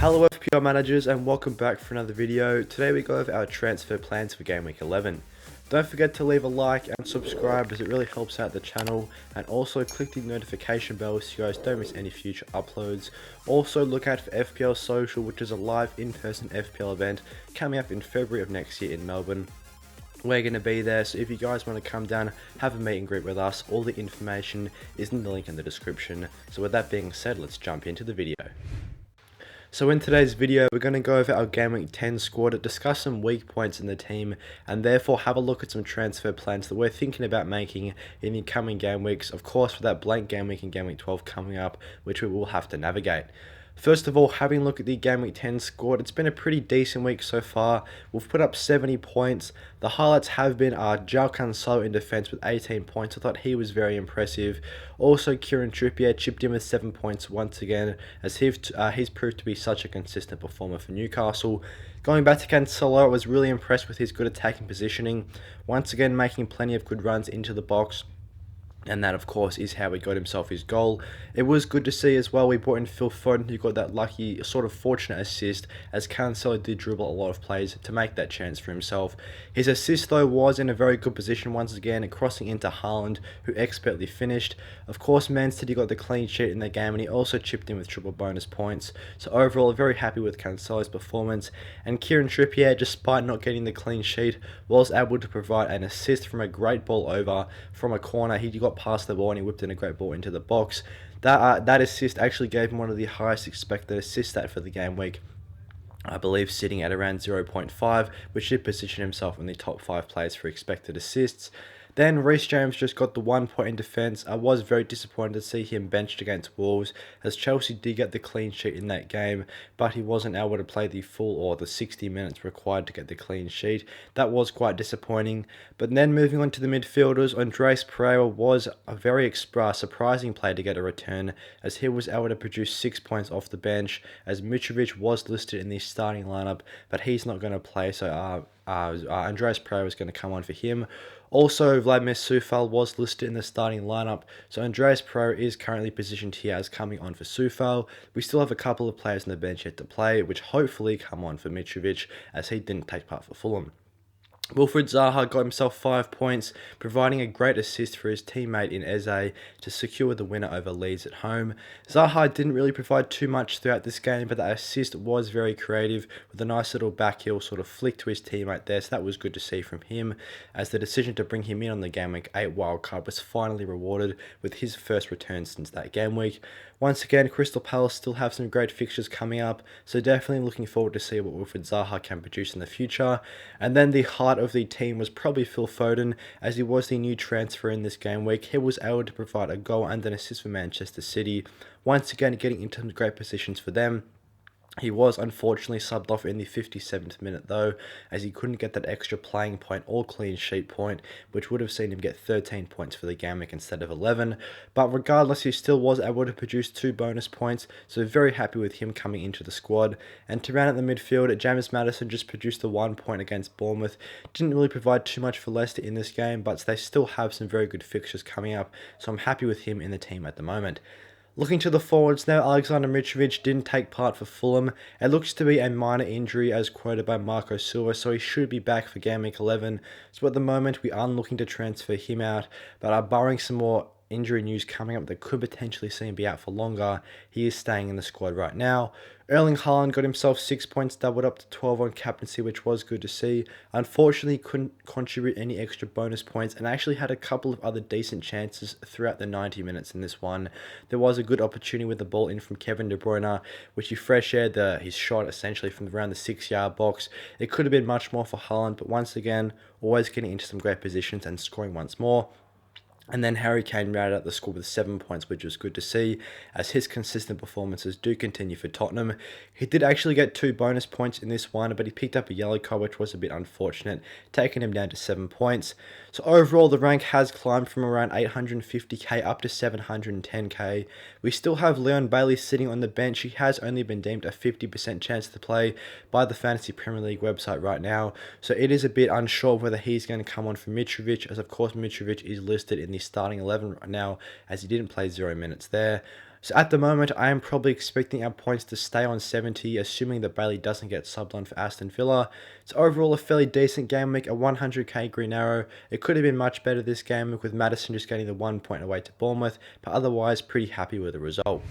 Hello FPL managers and welcome back for another video. Today we go over our transfer plans for Game Week 11. Don't forget to leave a like and subscribe as it really helps out the channel, and also click the notification bell so you guys don't miss any future uploads. Also look out for FPL Social, which is a live in-person FPL event coming up in February of next year in Melbourne. We're going to be there, so if you guys want to come down, have a meet and greet with us, all the information is in the link in the description. So with that being said, let's jump into the video. So in today's video, we're going to go over our Game Week 10 squad, discuss some weak points in the team, and therefore have a look at some transfer plans that we're thinking about making in the coming game weeks, of course with that blank game week and Game Week 12 coming up, which we will have to navigate. First of all, having a look at the Game Week 10 squad, it's been a pretty decent week so far. We've put up 70 points. The highlights have been João Cancelo in defence with 18 points. I thought he was very impressive. Also, Kieran Trippier chipped in with 7 points once again, as he's proved to be such a consistent performer for Newcastle. Going back to Cancelo, I was really impressed with his good attacking positioning. Once again, making plenty of good runs into the box. And that, of course, is how he got himself his goal. It was good to see as well. We brought in Phil Foden, who got that lucky, sort of fortunate assist, as Cancelo did dribble a lot of plays to make that chance for himself. His assist, though, was in a very good position once again, crossing into Holland, who expertly finished. Of course, Man City got the clean sheet in the game, and he also chipped in with triple bonus points. So overall, very happy with Cancelo's performance. And Kieran Trippier, despite not getting the clean sheet, was able to provide an assist from a great ball over from a corner. He got past the ball and he whipped in a great ball into the box. That assist actually gave him one of the highest expected assist stat for the game week, I believe sitting at around 0.5, which should position himself in the top 5 players for expected assists. Then Reece James just got the 1 point in defence. I was very disappointed to see him benched against Wolves, as Chelsea did get the clean sheet in that game, but he wasn't able to play the full or the 60 minutes required to get the clean sheet. That was quite disappointing. But then moving on to the midfielders, Andreas Pereira was a very surprising player to get a return, as he was able to produce 6 points off the bench, as Mitrovic was listed in the starting lineup, but he's not going to play, so Andreas Pereira is going to come on for him. Also, Vladimir Coufal was listed in the starting lineup, so Andreas Pereira is currently positioned here as coming on for Coufal. We still have a couple of players on the bench yet to play, which hopefully come on for Mitrovic, as he didn't take part for Fulham. Wilfried Zaha got himself 5 points, providing a great assist for his teammate in Eze to secure the winner over Leeds at home. Zaha didn't really provide too much throughout this game, but that assist was very creative with a nice little backheel sort of flick to his teammate there, so that was good to see from him, as the decision to bring him in on the Game Week 8 wildcard was finally rewarded with his first return since that game week. Once again, Crystal Palace still have some great fixtures coming up, so definitely looking forward to see what Wilfried Zaha can produce in the future. And then the heart of the team was probably Phil Foden, as he was the new transfer in this game week. He was able to provide a goal and an assist for Manchester City, once again getting into great positions for them. He was unfortunately subbed off in the 57th minute though, as he couldn't get that extra playing point or clean sheet point, which would have seen him get 13 points for the game week instead of 11. But regardless, he still was able to produce 2 bonus points, so very happy with him coming into the squad. And to round out the midfield, James Maddison just produced the 1 point against Bournemouth. Didn't really provide too much for Leicester in this game, but they still have some very good fixtures coming up, so I'm happy with him in the team at the moment. Looking to the forwards now, Alexander Mitrovic didn't take part for Fulham. It looks to be a minor injury as quoted by Marco Silva, so he should be back for Game Week 11. So at the moment, we aren't looking to transfer him out, but are barring some more injury news coming up that could potentially see him be out for longer, he is staying in the squad right now. Erling Holland got himself 6 points, doubled up to 12 on captaincy, which was good to see. Unfortunately, couldn't contribute any extra bonus points and actually had a couple of other decent chances throughout the 90 minutes in this one. There was a good opportunity with the ball in from Kevin De Bruyne, which he fresh aired his shot essentially from around the 6-yard box. It could have been much more for Holland, but once again, always getting into some great positions and scoring once more. And then Harry Kane rounded out the score with 7 points, which was good to see, as his consistent performances do continue for Tottenham. He did actually get 2 bonus points in this one, but he picked up a yellow card, which was a bit unfortunate, taking him down to 7 points. So overall, the rank has climbed from around 850k up to 710k. We still have Leon Bailey sitting on the bench. He has only been deemed a 50% chance to play by the Fantasy Premier League website right now, so it is a bit unsure whether he's going to come on for Mitrovic, as of course Mitrovic is listed in the starting 11 right now, as he didn't play 0 minutes there. So at the moment, I am probably expecting our points to stay on 70, assuming that Bailey doesn't get subbed on for Aston Villa. It's overall a fairly decent game week, a 100k green arrow. It could have been much better this game week with Maddison just getting the 1 point away to Bournemouth, but otherwise pretty happy with the result.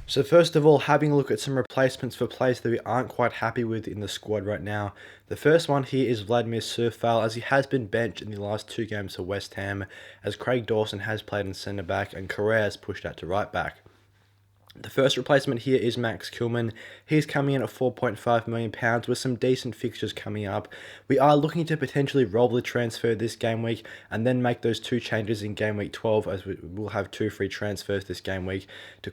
So first of all, having a look at some replacements for players that we aren't quite happy with in the squad right now. The first one here is Vladimir Surfal, as he has been benched in the last 2 games for West Ham, as Craig Dawson has played in centre back and Correa has pushed out to right back. The first replacement here is Max Kilman. He's coming in at £4.5 million with some decent fixtures coming up. We are looking to potentially roll the transfer this game week and then make those 2 changes in game week 12, as we will have 2 free transfers this game week to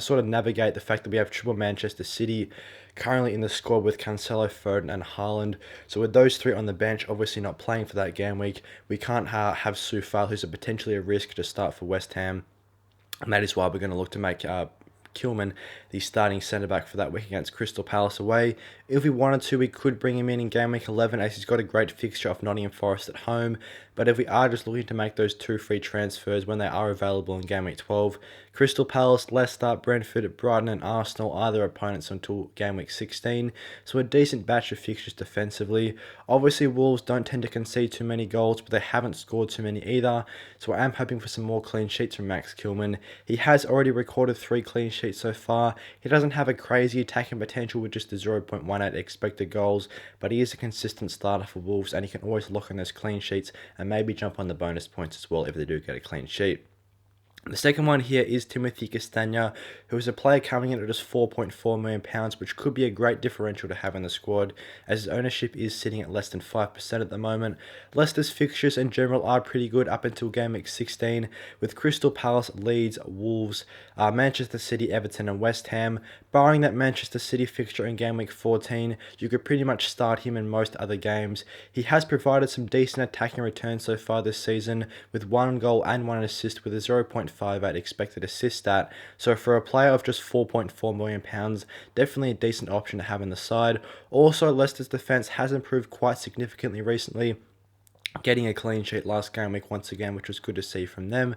sort of navigate the fact that we have triple Manchester City currently in the squad with Cancelo, Foden and Haaland. So with those 3 on the bench, obviously not playing for that game week, we can't have Soufal, who's potentially a risk to start for West Ham. And that is why we're going to look to make Kilman the starting centre-back for that week against Crystal Palace away. If we wanted to, we could bring him in game week 11, as he's got a great fixture of Nottingham Forest at home. But if we are just looking to make those 2 free transfers when they are available in game week 12, Crystal Palace, Leicester, Brentford, Brighton and Arsenal are their opponents until game week 16. So a decent batch of fixtures defensively. Obviously Wolves don't tend to concede too many goals, but they haven't scored too many either. So I am hoping for some more clean sheets from Max Kilman. He has already recorded 3 clean sheets so far. He doesn't have a crazy attacking potential with just a 0.18 expected goals, but he is a consistent starter for Wolves, and he can always lock in those clean sheets and maybe jump on the bonus points as well if they do get a clean sheet. The second one here is Timothy Castanya, who is a player coming in at just £4.4 million, which could be a great differential to have in the squad, as his ownership is sitting at less than 5% at the moment. Leicester's fixtures in general are pretty good up until game week 16, with Crystal Palace, Leeds, Wolves, Manchester City, Everton and West Ham. Barring that Manchester City fixture in game week 14, you could pretty much start him in most other games. He has provided some decent attacking returns so far this season, with 1 goal and 1 assist with a 0.58 expected assist stat. So for a player of just £4.4 million, definitely a decent option to have in the side. Also, Leicester's defence has improved quite significantly recently, getting a clean sheet last game week once again, which was good to see from them.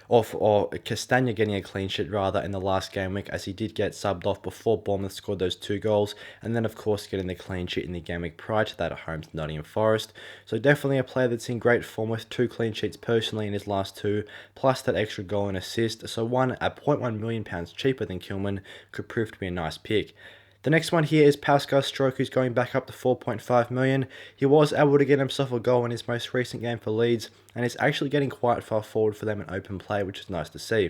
Or Castanya getting a clean sheet rather in the last game week, as he did get subbed off before Bournemouth scored those 2 goals, and then of course getting the clean sheet in the game week prior to that at home to Nottingham Forest. So definitely a player that's in great form with 2 clean sheets personally in his last 2, plus that extra goal and assist. So one at £0.1 million cheaper than Kilman could prove to be a nice pick. The next one here is Pascal Stroke, who's going back up to £4.5 million. He was able to get himself a goal in his most recent game for Leeds, and is actually getting quite far forward for them in open play, which is nice to see.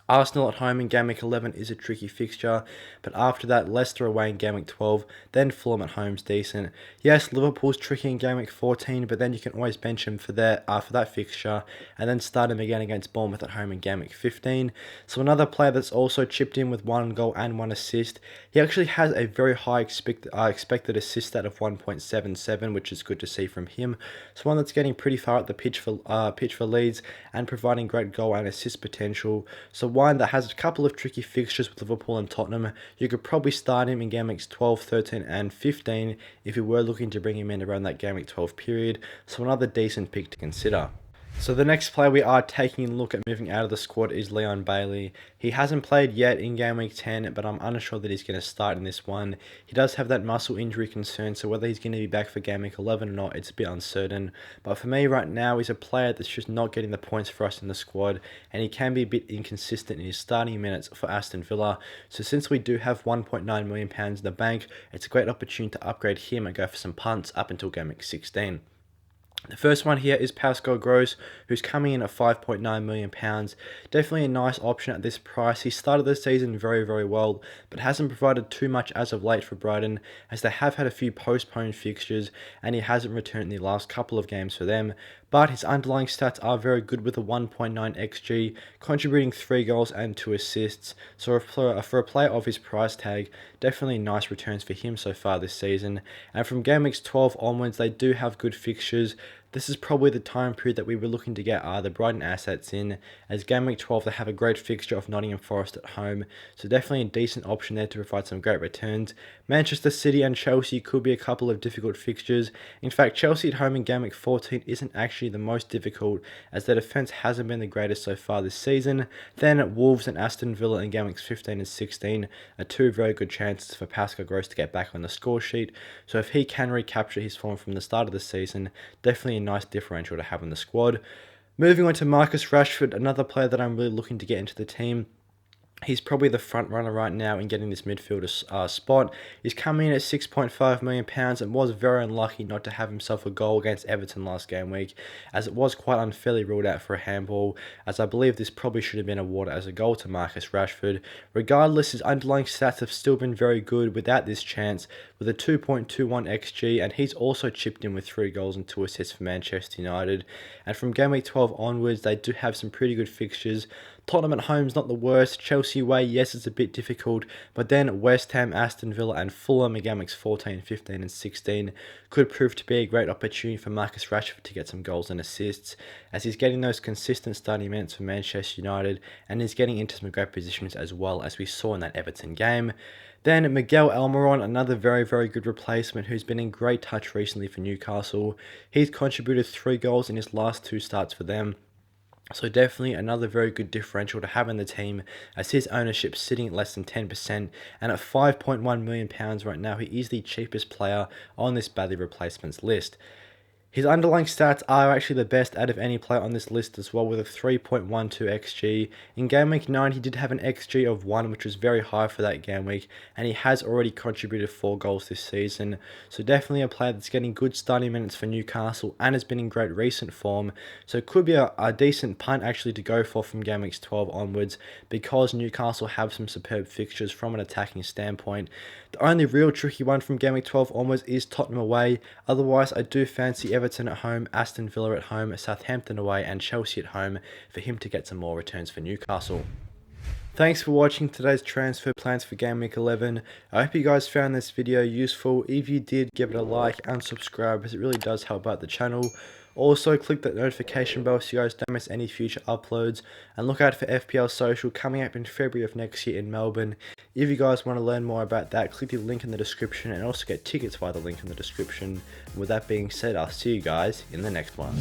Arsenal at home in game week 11 is a tricky fixture, but after that, Leicester away in game week 12, then Fulham at home is decent. Yes, Liverpool's tricky in game week 14, but then you can always bench him for that fixture, and then start him again against Bournemouth at home in game week 15. So another player that's also chipped in with 1 goal and 1 assist. He actually has a very high expected assist stat of 1.77, which is good to see from him. So one that's getting pretty far up the pitch for Leeds and providing great goal and assist potential. So one that has a couple of tricky fixtures with Liverpool and Tottenham. You could probably start him in game weeks 12, 13 and 15 if you were looking to bring him in around that game week 12 period. So another decent pick to consider. So the next player we are taking a look at moving out of the squad is Leon Bailey. He hasn't played yet in game week 10, but I'm unsure that he's going to start in this one. He does have that muscle injury concern, so whether he's going to be back for game week 11 or not, it's a bit uncertain. But for me right now, he's a player that's just not getting the points for us in the squad, and he can be a bit inconsistent in his starting minutes for Aston Villa. So since we do have £1.9 million in the bank, it's a great opportunity to upgrade him and go for some punts up until game week 16. The first one here is Pascal Gross, who's coming in at £5.9 million. Definitely a nice option at this price. He started the season very, very well, but hasn't provided too much as of late for Brighton, as they have had a few postponed fixtures, and he hasn't returned in the last couple of games for them. But his underlying stats are very good with a 1.9 XG, contributing 3 goals and 2 assists. So for a player of his price tag, definitely nice returns for him so far this season. And from game weeks 12 onwards, they do have good fixtures. this is probably the time period that we were looking to get the Brighton assets in, as game week 12 they have a great fixture of Nottingham Forest at home, so definitely a decent option there to provide some great returns. Manchester City and Chelsea could be a couple of difficult fixtures. In fact, Chelsea at home in game week 14 isn't actually the most difficult, as their defence hasn't been the greatest so far this season. Then Wolves and Aston Villa in game weeks 15 and 16 are two very good chances for Pascal Gross to get back on the score sheet, so if he can recapture his form from the start of the season, definitely a nice differential to have in the squad. Moving on to Marcus Rashford, another player that I'm really looking to get into the team. He's probably the front runner right now in getting this midfielder spot. He's coming in at £6.5 million and was very unlucky not to have himself a goal against Everton last game week, as it was quite unfairly ruled out for a handball, as I believe this probably should have been awarded as a goal to Marcus Rashford. Regardless, his underlying stats have still been very good without this chance, with a 2.21 XG, and he's also chipped in with 3 goals and 2 assists for Manchester United. And from game week 12 onwards, they do have some pretty good fixtures. Tottenham at home is not the worst. Chelsea away, yes, it's a bit difficult, but then West Ham, Aston Villa and Fulham in game weeks 14, 15 and 16 could prove to be a great opportunity for Marcus Rashford to get some goals and assists, as he's getting those consistent starting minutes for Manchester United and he's getting into some great positions as well, as we saw in that Everton game. Then Miguel Almoran, another very, very good replacement who's been in great touch recently for Newcastle. He's contributed 3 goals in his last 2 starts for them. So definitely another very good differential to have in the team, as his ownership sitting at less than 10%, and at £5.1 million right now, he is the cheapest player on this badly replacements list. His underlying stats are actually the best out of any player on this list as well, with a 3.12 XG. In game week 9, he did have an XG of 1, which was very high for that game week, and he has already contributed 4 goals this season. So definitely a player that's getting good starting minutes for Newcastle and has been in great recent form. So it could be a decent punt actually to go for from game weeks 12 onwards, because Newcastle have some superb fixtures from an attacking standpoint. The only real tricky one from game week 12 onwards is Tottenham away. Otherwise, I do fancy Everton at home, Aston Villa at home, Southampton away and Chelsea at home for him to get some more returns for Newcastle. Thanks for watching today's transfer plans for Game Week 11. I hope you guys found this video useful. If you did, give it a like and subscribe, as it really does help out the channel. Also, click that notification bell so you guys don't miss any future uploads, and look out for FPL Social coming up in February of next year in Melbourne. If you guys want to learn more about that, click the link in the description and also get tickets via the link in the description. And with that being said, I'll see you guys in the next one.